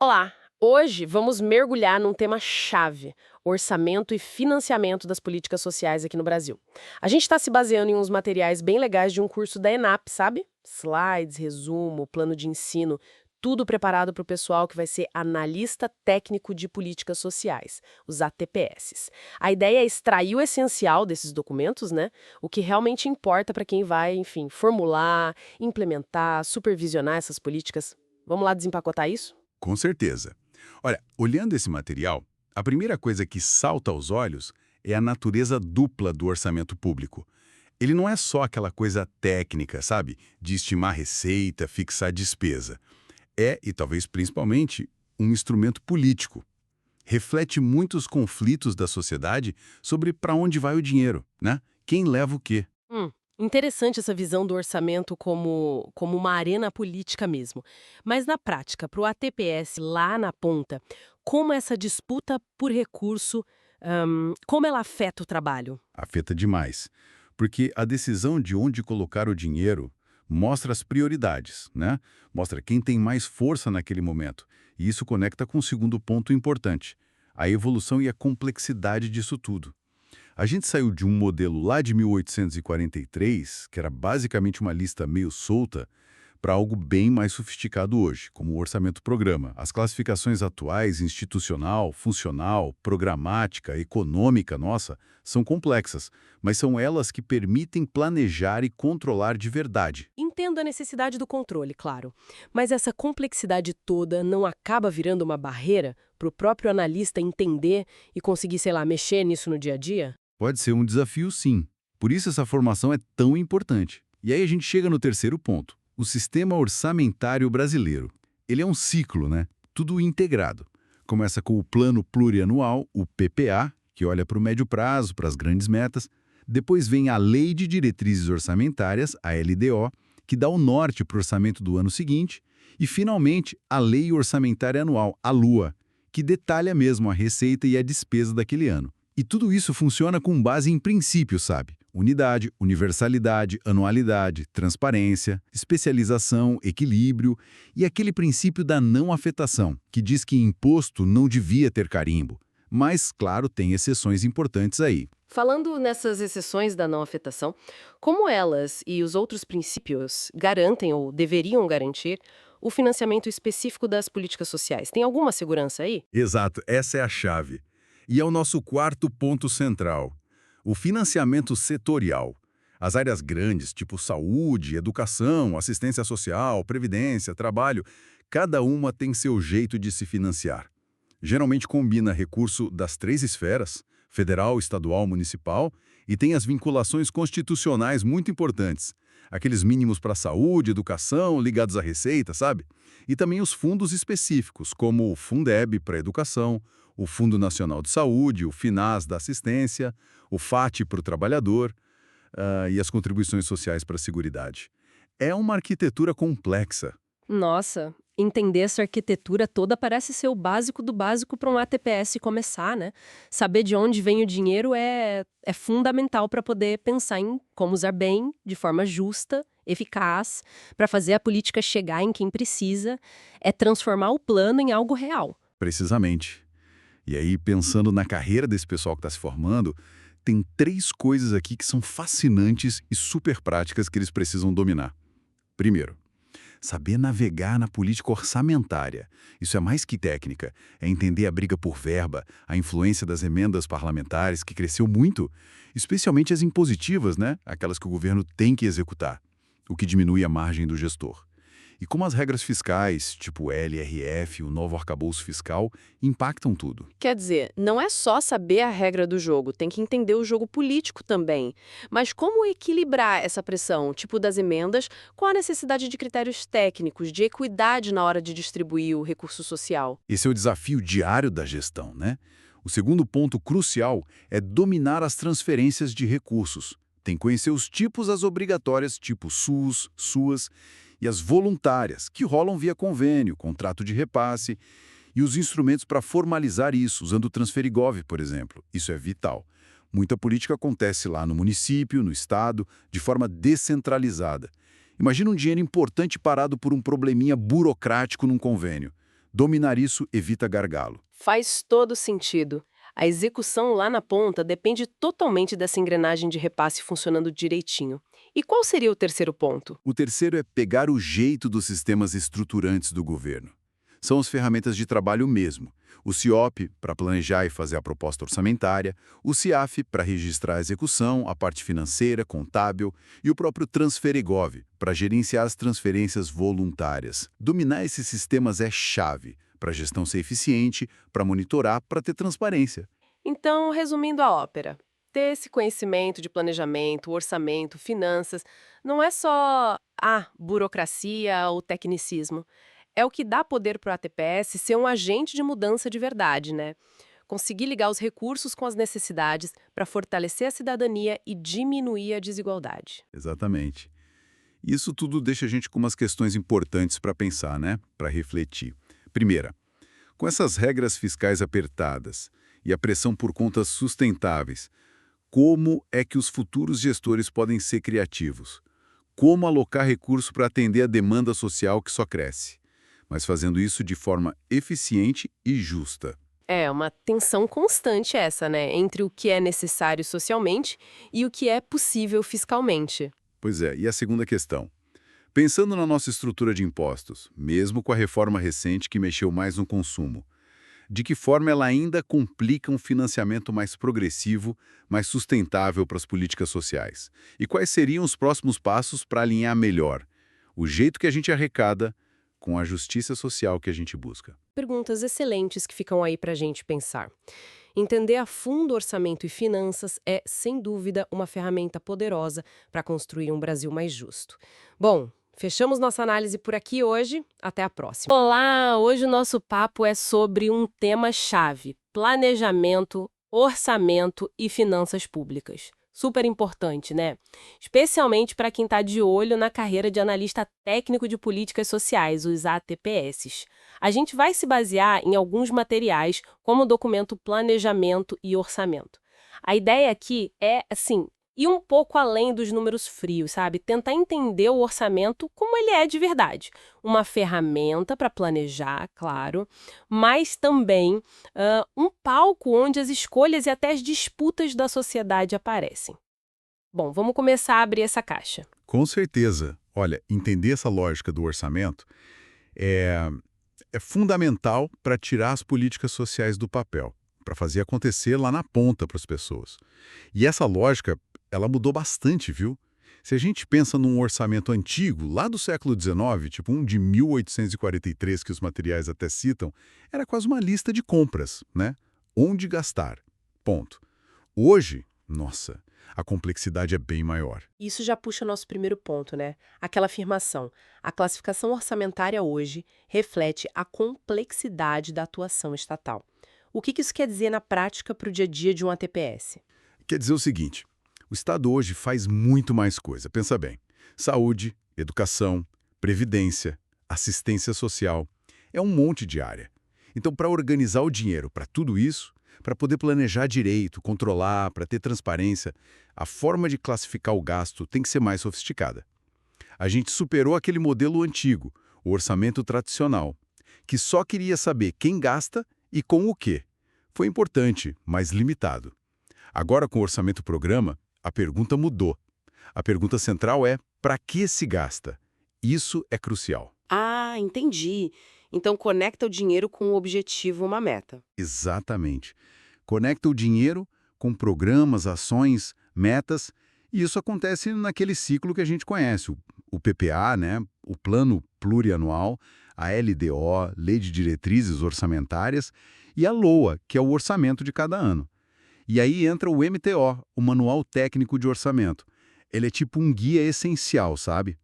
Olá! Hoje vamos mergulhar num tema chave: orçamento e financiamento das políticas sociais aqui no Brasil. A gente está se baseando em uns materiais bem legais de um curso da ENAP, sabe? Slides, resumo, plano de ensino, tudo preparado para o pessoal que vai ser analista técnico de políticas sociais, os ATPS. A ideia é extrair o essencial desses documentos, né? O que realmente importa para quem vai, enfim, formular, implementar, supervisionar essas políticas. Vamos lá desempacotar isso? Com certeza. Olha, olhando esse material, a primeira coisa que salta aos olhos é a natureza dupla do orçamento público. Ele não é só aquela coisa técnica, sabe? De estimar receita, fixar despesa. É, e talvez principalmente, um instrumento político. Reflete muitos conflitos da sociedade sobre para onde vai o dinheiro, né? Quem leva o quê? Hum, Interessante essa visão do orçamento como uma arena política mesmo. Mas na prática, para o ATPS lá na ponta, como essa disputa por recurso, como ela afeta o trabalho? Afeta demais. Porque a decisão de onde colocar o dinheiro mostra as prioridades, né? Mostra quem tem mais força naquele momento. E isso conecta com o segundo ponto importante, a evolução e a complexidade disso tudo. A gente saiu de um modelo lá de 1843, que era basicamente uma lista meio solta, para algo bem mais sofisticado hoje, como o orçamento-programa. As classificações atuais, institucional, funcional, programática, econômica, nossa, são complexas, mas são elas que permitem planejar e controlar de verdade. Entendo a necessidade do controle, claro. Mas essa complexidade toda não acaba virando uma barreira para o próprio analista entender e conseguir, sei lá, mexer nisso no dia a dia? Pode ser um desafio, sim. Por isso essa formação é tão importante. E aí a gente chega no terceiro ponto, o sistema orçamentário brasileiro. Ele é um ciclo, né? Tudo integrado. Começa com o Plano Plurianual, o PPA, que olha para o médio prazo, para as grandes metas. Depois vem a Lei de Diretrizes Orçamentárias, a LDO, que dá o norte para o orçamento do ano seguinte. E, finalmente, a Lei Orçamentária Anual, a LUA, que detalha mesmo a receita e a despesa daquele ano. E tudo isso funciona com base em princípios, sabe? Unidade, universalidade, anualidade, transparência, especialização, equilíbrio e aquele princípio da não afetação, que diz que imposto não devia ter carimbo. Mas, claro, tem exceções importantes aí. Falando nessas exceções da não afetação, como elas e os outros princípios garantem ou deveriam garantir o financiamento específico das políticas sociais? Tem alguma segurança aí? Exato, essa é a chave. E é o nosso quarto ponto central, o financiamento setorial. As áreas grandes, tipo saúde, educação, assistência social, previdência, trabalho, cada uma tem seu jeito de se financiar. Geralmente combina recurso das três esferas, federal, estadual, municipal, e tem as vinculações constitucionais muito importantes. Aqueles mínimos para saúde, educação, ligados à receita, sabe? E também os fundos específicos, como o Fundeb para educação, o Fundo Nacional de Saúde, o FINAS da assistência, o FAT para o trabalhador, e as contribuições sociais para a Seguridade. É uma arquitetura complexa. Nossa, entender essa arquitetura toda parece ser o básico do básico para um ATPS começar, né? Saber de onde vem o dinheiro é fundamental para poder pensar em como usar bem, de forma justa, eficaz, para fazer a política chegar em quem precisa, é transformar o plano em algo real. Precisamente. E aí, pensando na carreira desse pessoal que está se formando, tem três coisas aqui que são fascinantes e super práticas que eles precisam dominar. Primeiro, saber navegar na política orçamentária. Isso é mais que técnica, é entender a briga por verba, a influência das emendas parlamentares, que cresceu muito, especialmente as impositivas, né? Aquelas que o governo tem que executar, o que diminui a margem do gestor. E como as regras fiscais, tipo o LRF, o novo arcabouço fiscal, impactam tudo. Quer dizer, não é só saber a regra do jogo, tem que entender o jogo político também. Mas como equilibrar essa pressão, tipo das emendas, com a necessidade de critérios técnicos, de equidade na hora de distribuir o recurso social? Esse é o desafio diário da gestão, né? O segundo ponto crucial é dominar as transferências de recursos. Tem que conhecer os tipos as obrigatórias, tipo SUS, SUAS, e as voluntárias, que rolam via convênio, contrato de repasse, e os instrumentos para formalizar isso, usando o Transferigov, por exemplo. Isso é vital. Muita política acontece lá no município, no estado, de forma descentralizada. Imagina um dinheiro importante parado por um probleminha burocrático num convênio. Dominar isso evita gargalo. Faz todo sentido. A execução lá na ponta depende totalmente dessa engrenagem de repasse funcionando direitinho. E qual seria o terceiro ponto? O terceiro é pegar o jeito dos sistemas estruturantes do governo. São as ferramentas de trabalho mesmo. O CIOP, para planejar e fazer a proposta orçamentária, o CIAF, para registrar a execução, a parte financeira, contábil, e o próprio Transferegov, para gerenciar as transferências voluntárias. Dominar esses sistemas é chave para a gestão ser eficiente, para monitorar, para ter transparência. Então, resumindo a ópera, ter esse conhecimento de planejamento, orçamento, finanças, não é só, burocracia ou tecnicismo. É o que dá poder para o ATPS ser um agente de mudança de verdade, né? Conseguir ligar os recursos com as necessidades para fortalecer a cidadania e diminuir a desigualdade. Exatamente. Isso tudo deixa a gente com umas questões importantes para pensar, né? Para refletir. Primeira, com essas regras fiscais apertadas e a pressão por contas sustentáveis, como é que os futuros gestores podem ser criativos? Como alocar recurso para atender a demanda social que só cresce, mas fazendo isso de forma eficiente e justa? É uma tensão constante essa, né? Entre o que é necessário socialmente e o que é possível fiscalmente. Pois é, e a segunda questão? Pensando na nossa estrutura de impostos, mesmo com a reforma recente que mexeu mais no consumo, de que forma ela ainda complica um financiamento mais progressivo, mais sustentável para as políticas sociais? E quais seriam os próximos passos para alinhar melhor o jeito que a gente arrecada com a justiça social que a gente busca? Perguntas excelentes que ficam aí para a gente pensar. Entender a fundo orçamento e finanças é, sem dúvida, uma ferramenta poderosa para construir um Brasil mais justo. Bom, fechamos nossa análise por aqui hoje. Até a próxima. Olá! Hoje o nosso papo é sobre um tema-chave: planejamento, orçamento e finanças públicas. Super importante, né? Especialmente para quem está de olho na carreira de analista técnico de políticas sociais, os ATPS. A gente vai se basear em alguns materiais, como o documento Planejamento e Orçamento. A ideia aqui é, ir um pouco além dos números frios, sabe? Tentar entender o orçamento como ele é de verdade. Uma ferramenta para planejar, claro, mas também um palco onde as escolhas e até as disputas da sociedade aparecem. Bom, vamos começar a abrir essa caixa. Com certeza. Olha, entender essa lógica do orçamento é fundamental para tirar as políticas sociais do papel, para fazer acontecer lá na ponta para as pessoas. E essa lógica, ela mudou bastante, viu? Se a gente pensa num orçamento antigo, lá do século XIX, tipo um de 1843, que os materiais até citam, era quase uma lista de compras, né? Onde gastar. Ponto. Hoje, nossa, a complexidade é bem maior. Isso já puxa nosso primeiro ponto, né? Aquela afirmação. A classificação orçamentária hoje reflete a complexidade da atuação estatal. O que isso quer dizer na prática para o dia a dia de um ATPS? Quer dizer o seguinte, o Estado hoje faz muito mais coisa, pensa bem. Saúde, educação, previdência, assistência social, é um monte de área. Então, para organizar o dinheiro para tudo isso, para poder planejar direito, controlar, para ter transparência, a forma de classificar o gasto tem que ser mais sofisticada. A gente superou aquele modelo antigo, o orçamento tradicional, que só queria saber quem gasta e com o quê. Foi importante, mas limitado. Agora, com o orçamento-programa, a pergunta mudou. A pergunta central é: para que se gasta? Isso é crucial. Ah, entendi. Então conecta o dinheiro com um objetivo, uma meta. Exatamente. Conecta o dinheiro com programas, ações, metas, e isso acontece naquele ciclo que a gente conhece, o PPA, né? O Plano Plurianual, a LDO, Lei de Diretrizes Orçamentárias, e a LOA, que é o orçamento de cada ano. E aí entra o MTO, o Manual Técnico de Orçamento. Ele é tipo um guia essencial, sabe?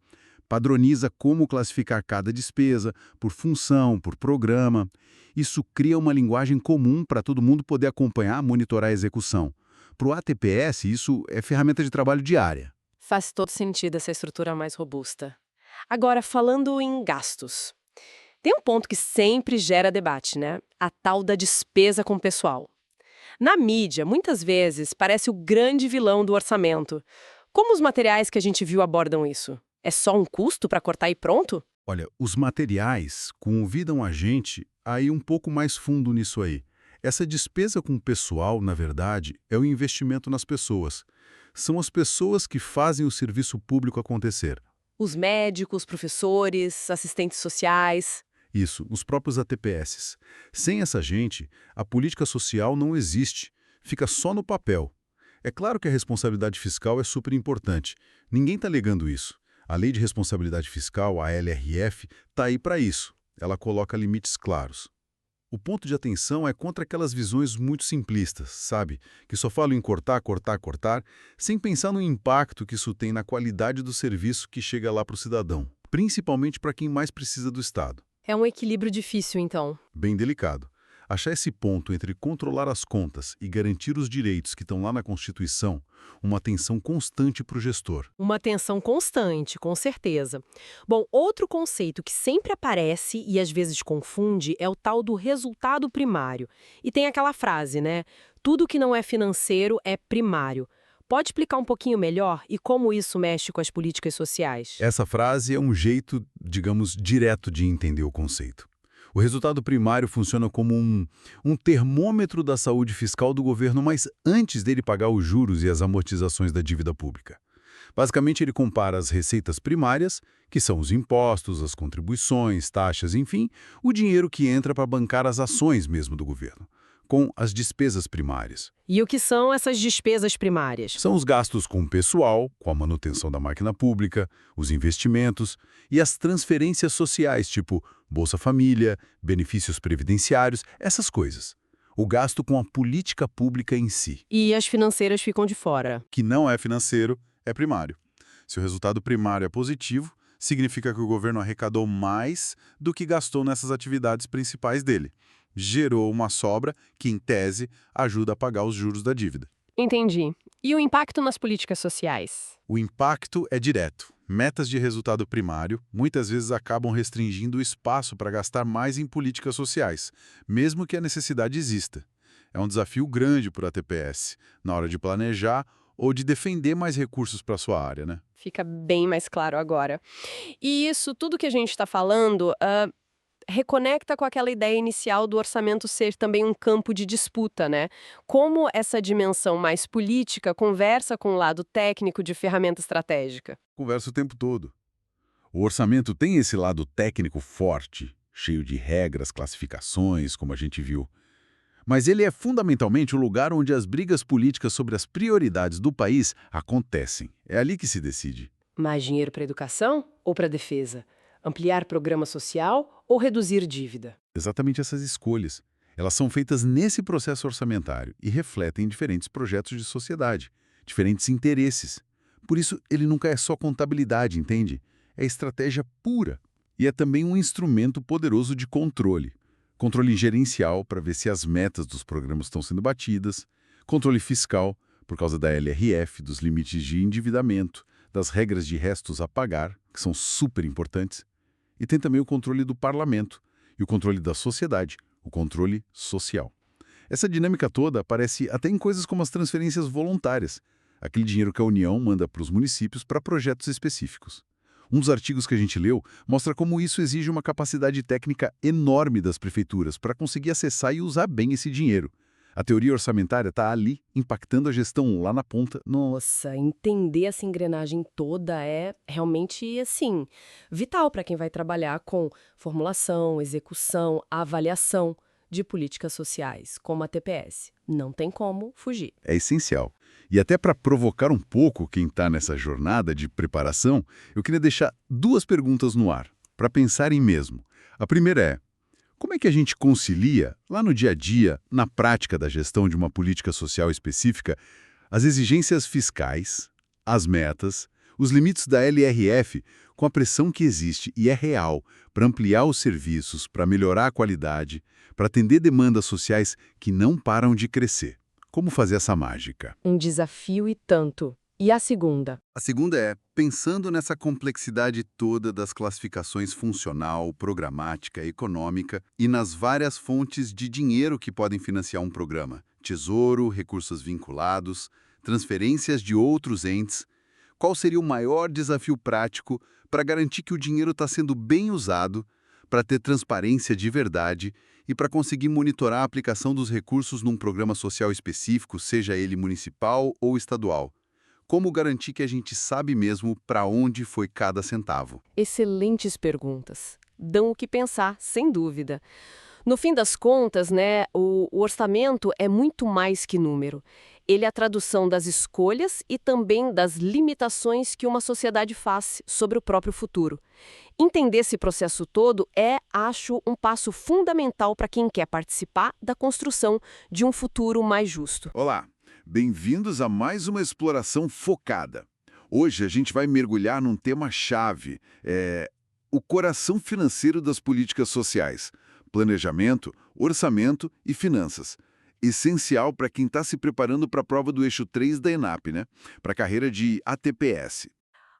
Padroniza como classificar cada despesa, por função, por programa. Isso cria uma linguagem comum para todo mundo poder acompanhar, monitorar a execução. Para o ATPS, isso é ferramenta de trabalho diária. Faz todo sentido essa estrutura mais robusta. Agora, falando em gastos. Tem um ponto que sempre gera debate, né? A tal da despesa com o pessoal. Na mídia, muitas vezes, parece o grande vilão do orçamento. Como os materiais que a gente viu abordam isso? É só um custo para cortar e pronto? Olha, os materiais convidam a gente aí um pouco mais fundo nisso aí. Essa despesa com o pessoal, na verdade, é o investimento nas pessoas. São as pessoas que fazem o serviço público acontecer. Os médicos, professores, assistentes sociais. Isso, os próprios ATPS. Sem essa gente, a política social não existe, fica só no papel. É claro que a responsabilidade fiscal é super importante. Ninguém está negando isso. A Lei de Responsabilidade Fiscal, a LRF, está aí para isso. Ela coloca limites claros. O ponto de atenção é contra aquelas visões muito simplistas, sabe? Que só falam em cortar, cortar, cortar, sem pensar no impacto que isso tem na qualidade do serviço que chega lá para o cidadão, principalmente para quem mais precisa do Estado. É um equilíbrio difícil, então. Bem delicado. Achar esse ponto entre controlar as contas e garantir os direitos que estão lá na Constituição, uma atenção constante para o gestor. Uma atenção constante, com certeza. Bom, outro conceito que sempre aparece e às vezes confunde é o tal do resultado primário. E tem aquela frase, né? Tudo que não é financeiro é primário. Pode explicar um pouquinho melhor e como isso mexe com as políticas sociais? Essa frase é um jeito, digamos, direto de entender o conceito. O resultado primário funciona como um termômetro da saúde fiscal do governo, mas antes dele pagar os juros e as amortizações da dívida pública. Basicamente, ele compara as receitas primárias, que são os impostos, as contribuições, taxas, enfim, o dinheiro que entra para bancar as ações mesmo do governo, com as despesas primárias. E o que são essas despesas primárias? São os gastos com o pessoal, com a manutenção da máquina pública, os investimentos e as transferências sociais, tipo Bolsa Família, benefícios previdenciários, essas coisas. O gasto com a política pública em si. E as financeiras ficam de fora. Que não é financeiro, é primário. Se o resultado primário é positivo, significa que o governo arrecadou mais do que gastou nessas atividades principais dele. Gerou uma sobra que, em tese, ajuda a pagar os juros da dívida. Entendi. E o impacto nas políticas sociais? O impacto é direto. Metas de resultado primário muitas vezes acabam restringindo o espaço para gastar mais em políticas sociais, mesmo que a necessidade exista. É um desafio grande para a ATPS, na hora de planejar ou de defender mais recursos para sua área, né? Fica bem mais claro agora. E isso, tudo que a gente está falando, reconecta com aquela ideia inicial do orçamento ser também um campo de disputa, né? Como essa dimensão mais política conversa com o lado técnico de ferramenta estratégica? Conversa o tempo todo. O orçamento tem esse lado técnico forte, cheio de regras, classificações, como a gente viu. Mas ele é fundamentalmente o lugar onde as brigas políticas sobre as prioridades do país acontecem. É ali que se decide. Mais dinheiro para educação ou para defesa? Ampliar programa social ou reduzir dívida? Exatamente essas escolhas. Elas são feitas nesse processo orçamentário e refletem diferentes projetos de sociedade, diferentes interesses. Por isso, ele nunca é só contabilidade, entende? É estratégia pura. E é também um instrumento poderoso de controle. Controle gerencial para ver se as metas dos programas estão sendo batidas, controle fiscal, por causa da LRF, dos limites de endividamento, das regras de restos a pagar, que são super importantes. E tem também o controle do parlamento e o controle da sociedade, o controle social. Essa dinâmica toda aparece até em coisas como as transferências voluntárias, aquele dinheiro que a União manda para os municípios para projetos específicos. Um dos artigos que a gente leu mostra como isso exige uma capacidade técnica enorme das prefeituras para conseguir acessar e usar bem esse dinheiro. A teoria orçamentária está ali, impactando a gestão lá na ponta. Nossa, entender essa engrenagem toda é realmente, assim, vital para quem vai trabalhar com formulação, execução, avaliação de políticas sociais, como a TPS. Não tem como fugir. É essencial. E até para provocar um pouco quem está nessa jornada de preparação, eu queria deixar duas perguntas no ar, para pensarem mesmo. A primeira é: como é que a gente concilia, lá no dia a dia, na prática da gestão de uma política social específica, as exigências fiscais, as metas, os limites da LRF, com a pressão que existe e é real para ampliar os serviços, para melhorar a qualidade, para atender demandas sociais que não param de crescer? Como fazer essa mágica? Um desafio e tanto. E a segunda? A segunda é, pensando nessa complexidade toda das classificações funcional, programática, econômica e nas várias fontes de dinheiro que podem financiar um programa, tesouro, recursos vinculados, transferências de outros entes, qual seria o maior desafio prático para garantir que o dinheiro está sendo bem usado, para ter transparência de verdade E para conseguir monitorar a aplicação dos recursos num programa social específico, seja ele municipal ou estadual. Como garantir que a gente sabe mesmo para onde foi cada centavo? Excelentes perguntas. Dão o que pensar, sem dúvida. No fim das contas, né, o orçamento é muito mais que número. Ele é a tradução das escolhas e também das limitações que uma sociedade faz sobre o próprio futuro. Entender esse processo todo é, acho, um passo fundamental para quem quer participar da construção de um futuro mais justo. Olá, bem-vindos a mais uma exploração focada. Hoje a gente vai mergulhar num tema-chave, o coração financeiro das políticas sociais. Planejamento, orçamento e finanças. Essencial para quem está se preparando para a prova do eixo 3 da ENAP, né? Para a carreira de ATPS.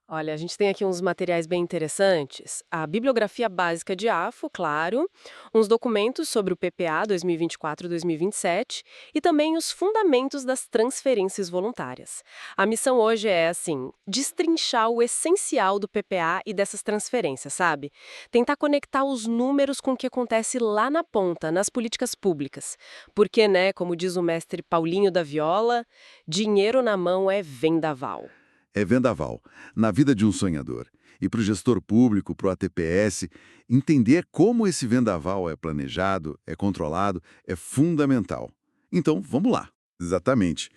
Olha, a gente tem aqui uns materiais bem interessantes. A bibliografia básica de AFO, claro, uns documentos sobre o PPA 2024-2027 e também os fundamentos das transferências voluntárias. A missão hoje é, assim, destrinchar o essencial do PPA e dessas transferências, sabe? Tentar conectar os números com o que acontece lá na ponta, nas políticas públicas. Porque, né, como diz o mestre Paulinho da Viola, dinheiro na mão é vendaval. É vendaval, na vida de um sonhador. E para o gestor público, para o ATPS, entender como esse vendaval é planejado, é controlado, é fundamental. Então, vamos lá. Exatamente.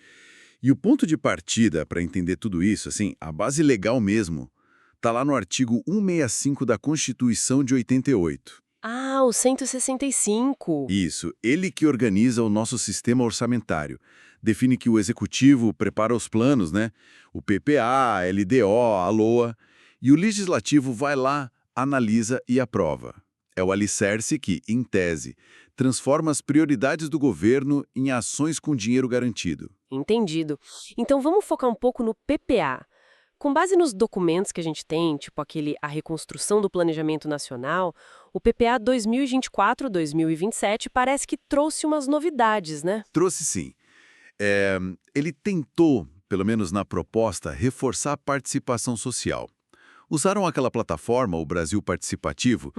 E o ponto de partida para entender tudo isso, assim, a base legal mesmo, está lá no artigo 165 da Constituição de 88. Ah, o 165. Isso, ele que organiza o nosso sistema orçamentário. Define que o executivo prepara os planos, né? O PPA, LDO, a LOA, e o legislativo vai lá, analisa e aprova. É o alicerce que, em tese, transforma as prioridades do governo em ações com dinheiro garantido. Entendido. Então vamos focar um pouco no PPA. Com base nos documentos que a gente tem, tipo A Reconstrução do Planejamento Nacional, o PPA 2024-2027 parece que trouxe umas novidades, né? Trouxe sim. Ele tentou, pelo menos na proposta, reforçar a participação social. Usaram aquela plataforma, o Brasil Participativo.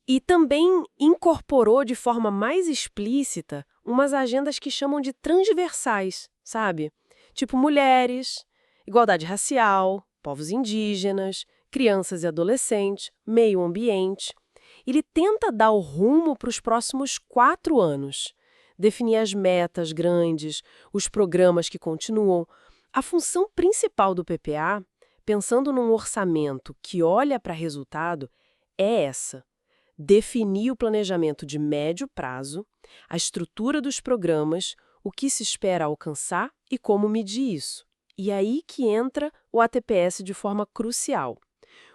E também incorporou de forma mais explícita umas agendas que chamam de transversais, sabe? Tipo mulheres, igualdade racial, povos indígenas, crianças e adolescentes, meio ambiente. Ele tenta dar o rumo para os próximos 4 anos. Definir as metas grandes, os programas que continuam. A função principal do PPA, pensando num orçamento que olha para resultado, é essa: definir o planejamento de médio prazo, a estrutura dos programas, o que se espera alcançar e como medir isso. E aí que entra o ATPS de forma crucial.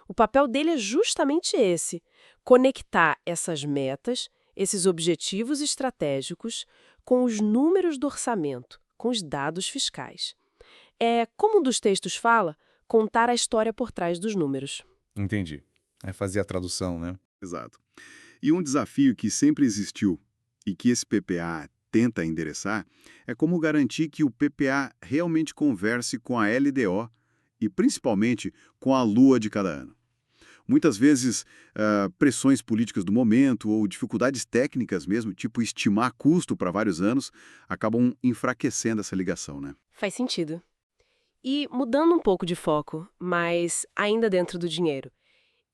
O papel dele é justamente esse: conectar essas metas, esses objetivos estratégicos, com os números do orçamento, com os dados fiscais. É, como um dos textos fala, contar a história por trás dos números. Entendi. É fazer a tradução, né? Exato. E um desafio que sempre existiu e que esse PPA tenta endereçar é como garantir que o PPA realmente converse com a LDO e, principalmente, com a LUA de cada ano. Muitas vezes, pressões políticas do momento ou dificuldades técnicas mesmo, tipo estimar custo para vários anos, acabam enfraquecendo essa ligação, né? Faz sentido. E mudando um pouco de foco, mas ainda dentro do dinheiro.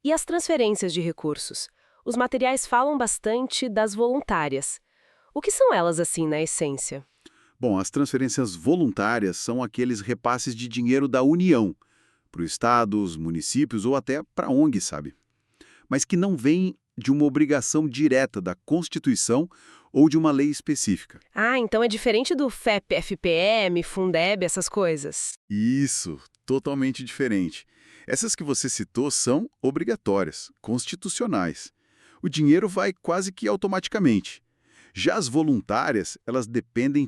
E as transferências de recursos? Os materiais falam bastante das voluntárias. O que são elas, assim, na essência? Bom, as transferências voluntárias são aqueles repasses de dinheiro da União, para os estados, municípios ou até para a ONG, sabe? Mas que não vêm de uma obrigação direta da Constituição ou de uma lei específica. Ah, então é diferente do FEP, FPM, Fundeb, essas coisas. Isso, totalmente diferente. Essas que você citou são obrigatórias, constitucionais. O dinheiro vai quase que automaticamente. Já as voluntárias, elas dependem,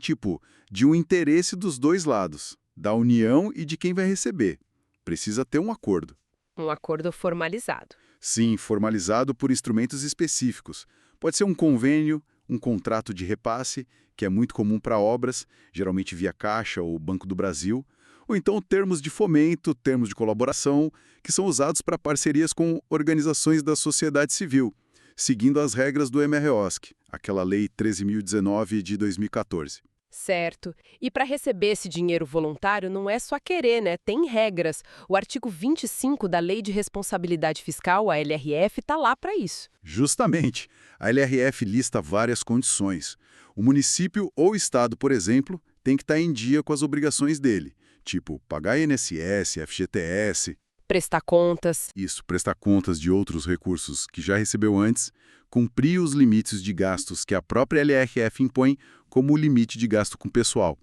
de um interesse dos dois lados, da União e de quem vai receber. Precisa ter um acordo. Um acordo formalizado. Sim, formalizado por instrumentos específicos. Pode ser um convênio, um contrato de repasse, que é muito comum para obras, geralmente via Caixa ou Banco do Brasil, ou então termos de fomento, termos de colaboração, que são usados para parcerias com organizações da sociedade civil, seguindo as regras do MROSC, aquela Lei 13.019 de 2014. Certo. E para receber esse dinheiro voluntário não é só querer, né? Tem regras. O artigo 25 da Lei de Responsabilidade Fiscal, a LRF, está lá para isso. Justamente, a LRF lista várias condições. O município ou estado, por exemplo, tem que estar em dia com as obrigações dele, tipo pagar INSS, FGTS, Prestar contas. isso, prestar contas de outros recursos que já recebeu antes, cumprir os limites de gastos que a própria LRF impõe como o limite de gasto com pessoal.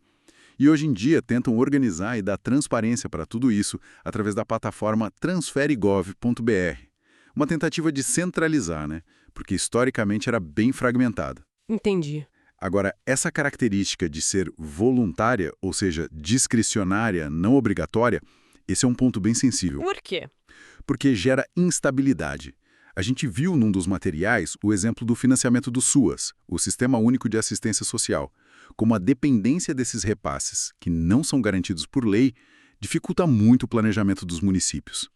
E hoje em dia tentam organizar e dar transparência para tudo isso através da plataforma transferegov.br. Uma tentativa de centralizar, né? Porque historicamente era bem fragmentada. Entendi. Agora, essa característica de ser voluntária, ou seja, discricionária, não obrigatória, esse é um ponto bem sensível, Por quê? porque gera instabilidade. A gente viu num dos materiais o exemplo do financiamento do SUAS, o Sistema Único de Assistência Social, como a dependência desses repasses, que não são garantidos por lei, dificulta muito o planejamento dos municípios.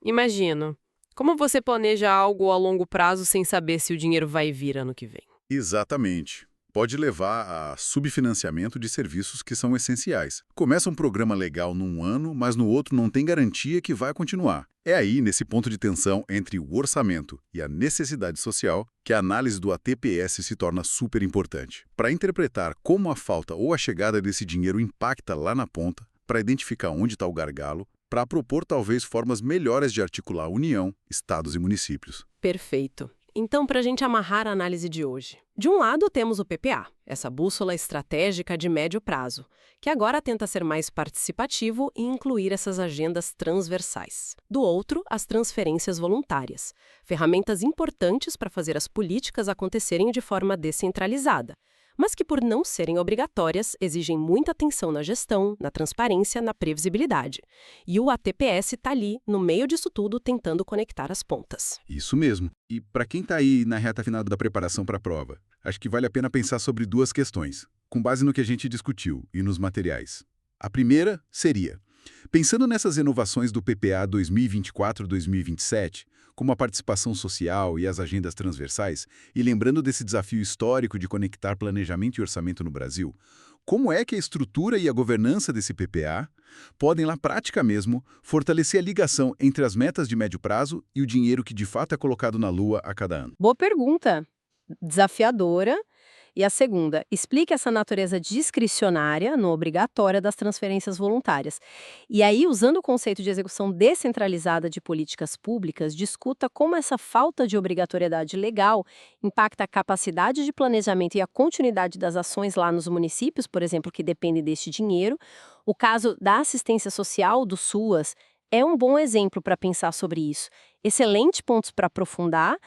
Imagino. Como você planeja algo a longo prazo sem saber se o dinheiro vai vir ano que vem? Exatamente. Pode levar a subfinanciamento de serviços que são essenciais. Começa um programa legal num ano, mas no outro não tem garantia que vai continuar. É aí, nesse ponto de tensão entre o orçamento e a necessidade social, que a análise do ATPS se torna super importante. Para interpretar como a falta ou a chegada desse dinheiro impacta lá na ponta, para identificar onde está o gargalo, para propor talvez formas melhores de articular a União, estados e municípios. Perfeito. Então, para a gente amarrar a análise de hoje. De um lado, temos o PPA, essa bússola estratégica de médio prazo, que agora tenta ser mais participativo e incluir essas agendas transversais. Do outro, as transferências voluntárias, ferramentas importantes para fazer as políticas acontecerem de forma descentralizada, mas que, por não serem obrigatórias, exigem muita atenção na gestão, na transparência, na previsibilidade. E o ATPS está ali, no meio disso tudo, tentando conectar as pontas. Isso mesmo. E para quem está aí na reta final da preparação para a prova, acho que vale a pena pensar sobre duas questões, com base no que a gente discutiu e nos materiais. A primeira seria, pensando nessas inovações do PPA 2024-2027, como a participação social e as agendas transversais, e lembrando desse desafio histórico de conectar planejamento e orçamento no Brasil, como é que a estrutura e a governança desse PPA podem, na prática mesmo, fortalecer a ligação entre as metas de médio prazo e o dinheiro que de fato é colocado na Lua a cada ano? Boa pergunta. Desafiadora. E a segunda, explique essa natureza discricionária, não obrigatória, das transferências voluntárias. E aí, usando o conceito de execução descentralizada de políticas públicas, discuta como essa falta de obrigatoriedade legal impacta a capacidade de planejamento e a continuidade das ações lá nos municípios, por exemplo, que dependem deste dinheiro. O caso da assistência social do SUAS é um bom exemplo para pensar sobre isso. Excelentes pontos para aprofundar.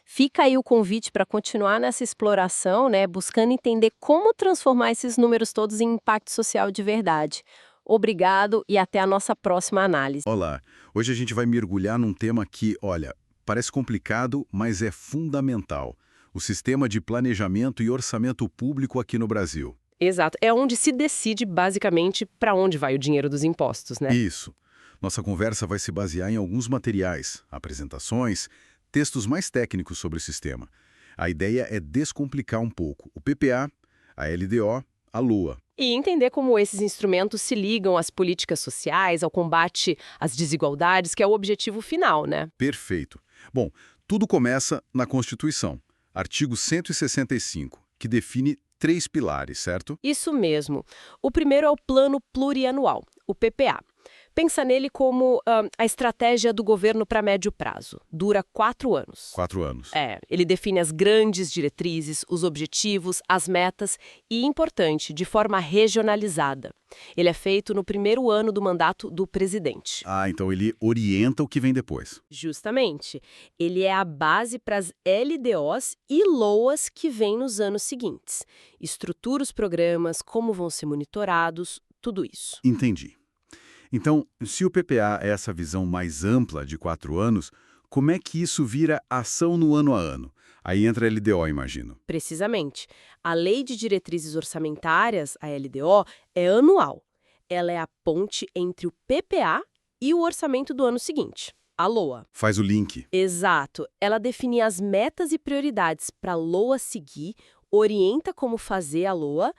Fica aí o convite para continuar nessa exploração, né, buscando entender como transformar esses números todos em impacto social de verdade. Obrigado e até a nossa próxima análise. Olá, hoje a gente vai mergulhar num tema que, olha, parece complicado, mas é fundamental. O sistema de planejamento e orçamento público aqui no Brasil. Exato. É onde se decide, basicamente, para onde vai o dinheiro dos impostos, né? Isso. Nossa conversa vai se basear em alguns materiais, apresentações, textos mais técnicos sobre o sistema. A ideia é descomplicar um pouco o PPA, a LDO, a LUA. E entender como esses instrumentos se ligam às políticas sociais, ao combate às desigualdades, que é o objetivo final, né? Perfeito. Bom, tudo começa na Constituição, artigo 165, que define 3 pilares, certo? Isso mesmo. O primeiro é o Plano Plurianual, o PPA. Pensa nele como a estratégia do governo para médio prazo. Dura 4 anos. 4 anos. Ele define as grandes diretrizes, os objetivos, as metas e, importante, de forma regionalizada. Ele é feito no primeiro ano do mandato do presidente. Ah, então ele orienta o que vem depois. Justamente. Ele é a base para as LDOs e LOAs que vêm nos anos seguintes. Estrutura os programas, como vão ser monitorados, tudo isso. Entendi. Então, se o PPA é essa visão mais ampla de 4 anos, como é que isso vira ação no ano a ano? Aí entra a LDO, imagino. Precisamente. A Lei de Diretrizes Orçamentárias, a LDO, é anual. Ela é a ponte entre o PPA e o orçamento do ano seguinte. a LOA. Faz o link. Exato. Ela define as metas e prioridades para a LOA seguir, orienta como fazer a LOA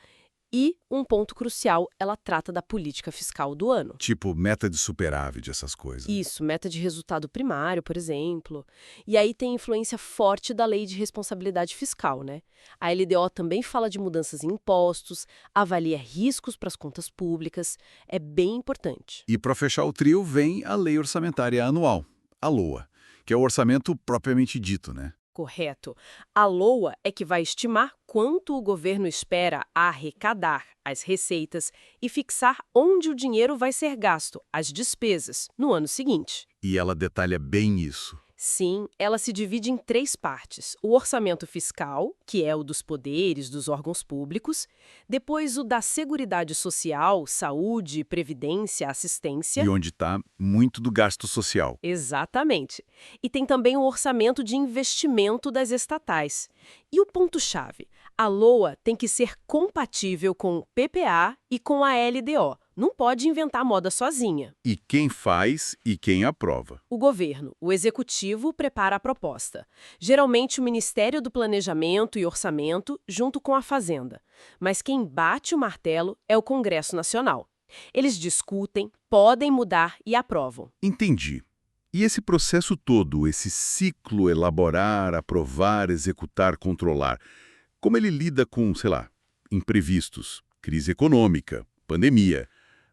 e, um ponto crucial, ela trata da política fiscal do ano. Tipo, meta de superávit, essas coisas. Isso, meta de resultado primário, por exemplo. E aí tem influência forte da Lei de Responsabilidade Fiscal, né? A LDO também fala de mudanças em impostos, avalia riscos para as contas públicas. É bem importante. E para fechar o trio vem a Lei Orçamentária Anual, a LOA, que é o orçamento propriamente dito, né? Correto. A LOA é que vai estimar quanto o governo espera arrecadar, as receitas, e fixar onde o dinheiro vai ser gasto, as despesas, no ano seguinte. E ela detalha bem isso. Sim, ela se divide em 3 partes. O orçamento fiscal, que é o dos poderes dos órgãos públicos, depois o da Seguridade Social, saúde, previdência, assistência. E onde está muito do gasto social. Exatamente. E tem também o orçamento de investimento das estatais. E o ponto-chave, a LOA tem que ser compatível com o PPA e com a LDO. Não pode inventar moda sozinha. E quem faz e quem aprova. O governo, o executivo, prepara a proposta. Geralmente o Ministério do Planejamento e Orçamento, junto com a Fazenda. Mas quem bate o martelo é o Congresso Nacional. Eles discutem, podem mudar e aprovam. Entendi. E esse processo todo, esse ciclo elaborar, aprovar, executar, controlar, como ele lida com, sei lá, imprevistos, crise econômica, pandemia?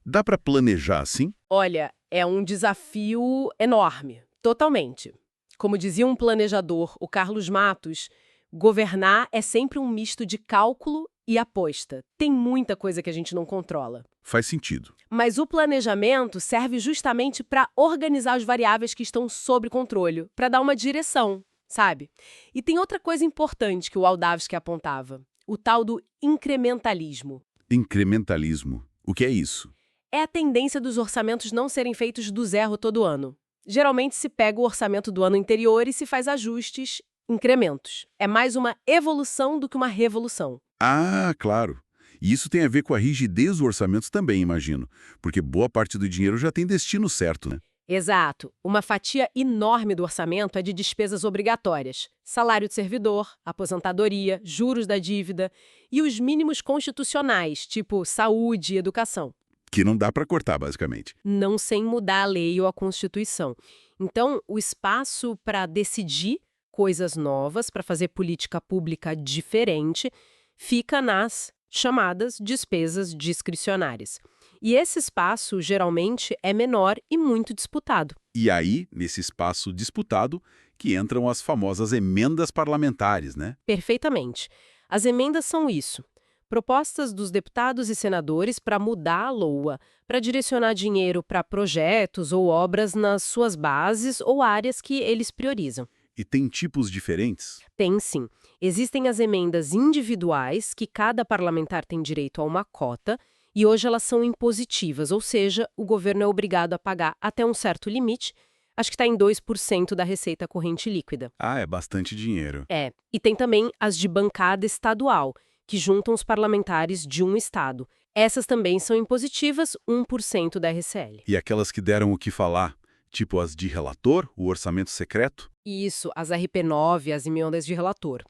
Dá para planejar assim? Olha, é um desafio enorme, totalmente. Como dizia um planejador, o Carlos Matos, governar é sempre um misto de cálculo e aposta. Tem muita coisa que a gente não controla. Faz sentido. Mas o planejamento serve justamente para organizar as variáveis que estão sob controle, para dar uma direção, sabe? E tem outra coisa importante que o Waldavsky apontava, o tal do incrementalismo. Incrementalismo. O que é isso? É a tendência dos orçamentos não serem feitos do zero todo ano. Geralmente se pega o orçamento do ano anterior e se faz ajustes, incrementos. É mais uma evolução do que uma revolução. Ah, claro. E isso tem a ver com a rigidez do orçamento também, imagino. Porque boa parte do dinheiro já tem destino certo, né? Exato. Uma fatia enorme do orçamento é de despesas obrigatórias. Salário de servidor, aposentadoria, juros da dívida e os mínimos constitucionais, tipo saúde e educação. Que não dá para cortar, basicamente. Não sem mudar a lei ou a Constituição. Então, o espaço para decidir coisas novas, para fazer política pública diferente, fica nas chamadas despesas discricionárias. E esse espaço, geralmente, é menor e muito disputado. E aí, nesse espaço disputado, que entram as famosas emendas parlamentares, né? Perfeitamente. As emendas são isso. Propostas dos deputados e senadores para mudar a LOA, para direcionar dinheiro para projetos ou obras nas suas bases ou áreas que eles priorizam. E tem tipos diferentes? Tem sim. Existem as emendas individuais, que cada parlamentar tem direito a uma cota, e hoje elas são impositivas, ou seja, o governo é obrigado a pagar até um certo limite, acho que está em 2% da receita corrente líquida. Ah, é bastante dinheiro. É. E tem também as de bancada estadual, que juntam os parlamentares de um estado. Essas também são impositivas, 1% da RCL. E aquelas que deram o que falar, tipo as de relator, o orçamento secreto? Isso, as RP9, as emendas de relator.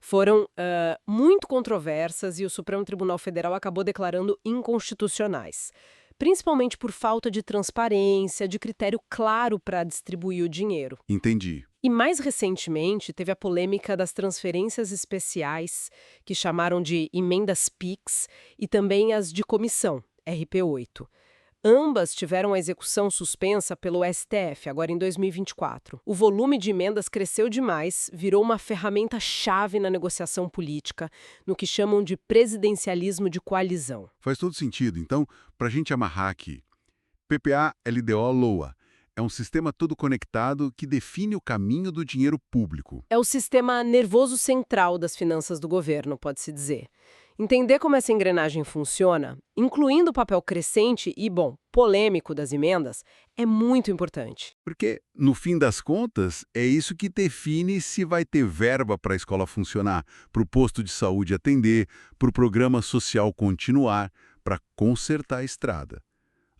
Foram muito controversas e o Supremo Tribunal Federal acabou declarando inconstitucionais. Principalmente por falta de transparência, de critério claro para distribuir o dinheiro. Entendi. E mais recentemente, teve a polêmica das transferências especiais, que chamaram de emendas PIX, e também as de comissão, RP8. Ambas tiveram a execução suspensa pelo STF, agora em 2024. O volume de emendas cresceu demais, virou uma ferramenta-chave na negociação política, no que chamam de presidencialismo de coalizão. Faz todo sentido. Então, para a gente amarrar aqui, PPA, LDO, LOA. É um sistema todo conectado que define o caminho do dinheiro público. É o sistema nervoso central das finanças do governo, pode-se dizer. Entender como essa engrenagem funciona, incluindo o papel crescente e, polêmico das emendas, é muito importante. Porque, no fim das contas, é isso que define se vai ter verba para a escola funcionar, para o posto de saúde atender, para o programa social continuar, para consertar a estrada.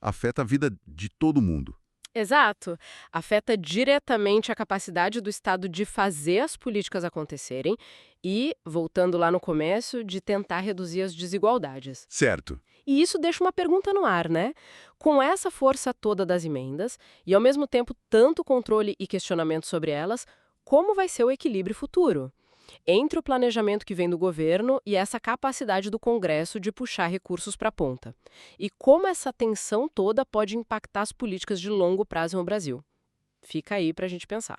Afeta a vida de todo mundo. Exato. Afeta diretamente a capacidade do Estado de fazer as políticas acontecerem e, voltando lá no começo, de tentar reduzir as desigualdades. Certo. E isso deixa uma pergunta no ar, né? Com essa força toda das emendas e, ao mesmo tempo, tanto controle e questionamento sobre elas, como vai ser o equilíbrio futuro? Entre o planejamento que vem do governo e essa capacidade do Congresso de puxar recursos para a ponta. E como essa tensão toda pode impactar as políticas de longo prazo no Brasil. Fica aí para a gente pensar.